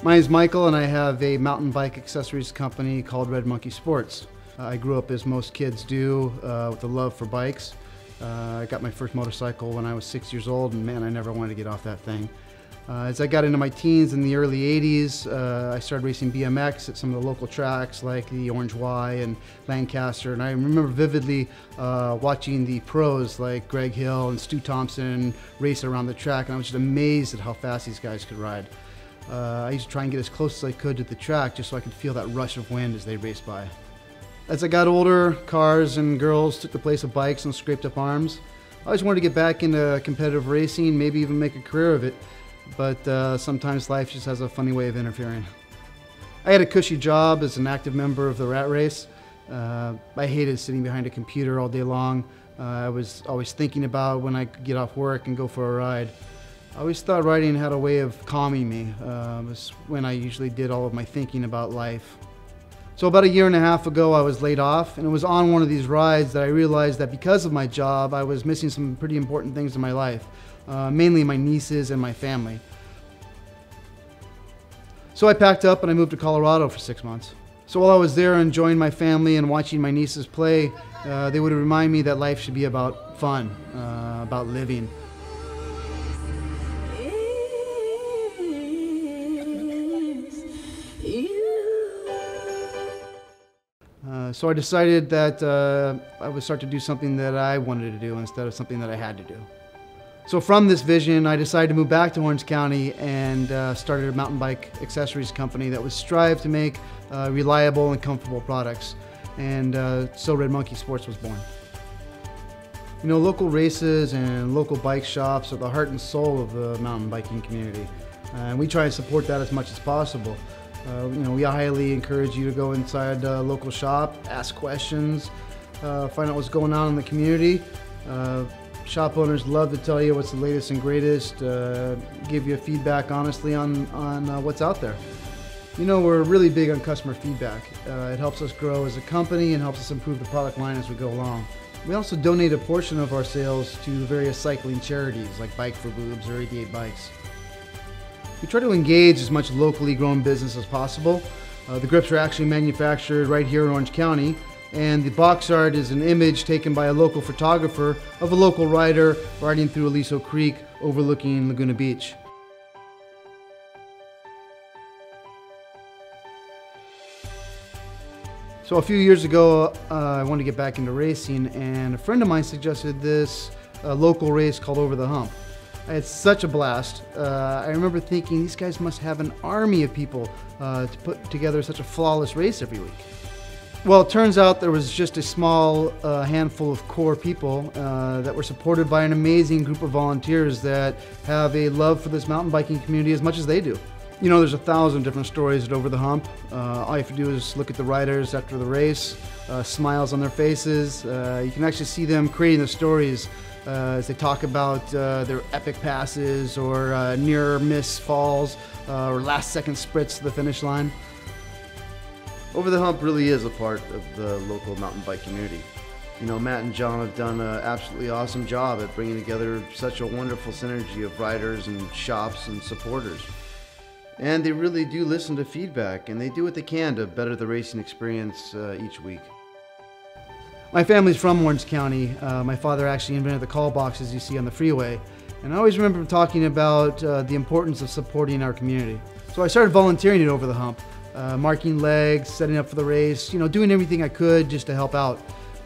My name is Michael and I have a mountain bike accessories company called RedMonkey Sports. I grew up as most kids do with a love for bikes. I got my first motorcycle when I was 6 years old and man, I never wanted to get off that thing. As I got into my teens in the early 80s, I started racing BMX at some of the local tracks like the Orange Y and Lancaster, and I remember vividly watching the pros like Greg Hill and Stu Thompson race around the track, and I was just amazed at how fast these guys could ride. I used to try and get as close as I could to the track just so I could feel that rush of wind as they raced by. As I got older, cars and girls took the place of bikes and scraped up arms. I always wanted to get back into competitive racing, maybe even make a career of it, but sometimes life just has a funny way of interfering. I had a cushy job as an active member of the rat race. I hated sitting behind a computer all day long. I was always thinking about when I could get off work and go for a ride. I always thought riding had a way of calming me. It was when I usually did all of my thinking about life. So about a year and a half ago, I was laid off, and it was on one of these rides that I realized that because of my job, I was missing some pretty important things in my life, mainly my nieces and my family. So I packed up and I moved to Colorado for 6 months. So while I was there enjoying my family and watching my nieces play, they would remind me that life should be about fun, about living. So I decided that I would start to do something that I wanted to do instead of something that I had to do. So from this vision, I decided to move back to Orange County and started a mountain bike accessories company that would strive to make reliable and comfortable products. And so RedMonkey Sports was born. You know, local races and local bike shops are the heart and soul of the mountain biking community. And we try and support that as much as possible. We highly encourage you to go inside a local shop, ask questions, find out what's going on in the community. Shop owners love to tell you what's the latest and greatest, give you feedback honestly on what's out there. You know, we're really big on customer feedback. It helps us grow as a company and helps us improve the product line as we go along. We also donate a portion of our sales to various cycling charities like Bike for Boobs or 88 Bikes. We try to engage as much locally grown business as possible. The grips are actually manufactured right here in Orange County, and the box art is an image taken by a local photographer of a local rider riding through Aliso Creek overlooking Laguna Beach. So a few years ago, I wanted to get back into racing, and a friend of mine suggested this local race called Over the Hump. I had such a blast. I remember thinking these guys must have an army of people to put together such a flawless race every week. Well, it turns out there was just a small handful of core people that were supported by an amazing group of volunteers that have a love for this mountain biking community as much as they do. You know, there's 1,000 different stories at Over the Hump. All you have to do is look at the riders after the race, smiles on their faces. You can actually see them creating the stories as they talk about their epic passes or near miss falls or last second sprints to the finish line. Over the Hump really is a part of the local mountain bike community. You know, Matt and John have done an absolutely awesome job at bringing together such a wonderful synergy of riders and shops and supporters. And they really do listen to feedback, and they do what they can to better the racing experience each week. My family's from Orange County. My father actually invented the call boxes you see on the freeway. And I always remember talking about the importance of supporting our community. So I started volunteering at Over the Hump, marking legs, setting up for the race, you know, doing everything I could just to help out.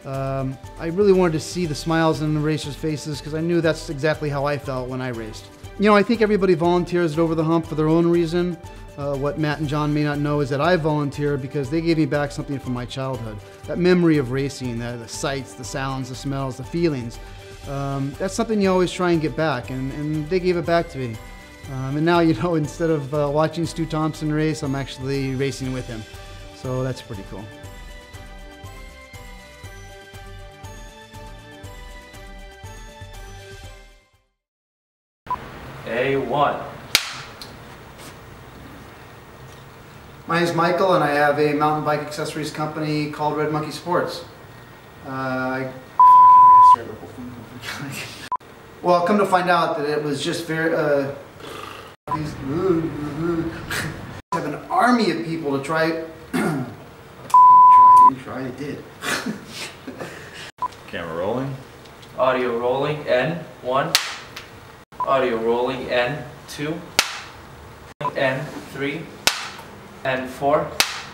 I really wanted to see the smiles on the racers' faces because I knew that's exactly how I felt when I raced. You know, I think everybody volunteers at Over the Hump for their own reason. What Matt and John may not know is that I volunteered because they gave me back something from my childhood. That memory of racing, the sights, the sounds, the smells, the feelings. That's something you always try and get back, and they gave it back to me. And now, you know, instead of watching Stu Thompson race, I'm actually racing with him. So that's pretty cool. A1. My name is Michael and I have a mountain bike accessories company called RedMonkey Sports. Well, come to find out that it was just very, army of people to try. Try, I did. Camera rolling. Audio rolling, N1. Audio rolling, N2. N3. N4.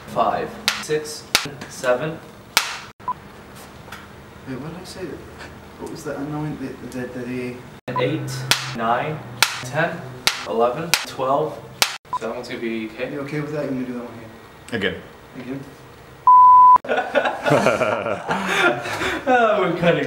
5. 6. 7. Wait, what did I say? What was the unknown? The 8. 9. 10. 11. 12. So that one's gonna be Are okay. you okay with that? You want to do that one here? Again. Again? Oh, we're cutting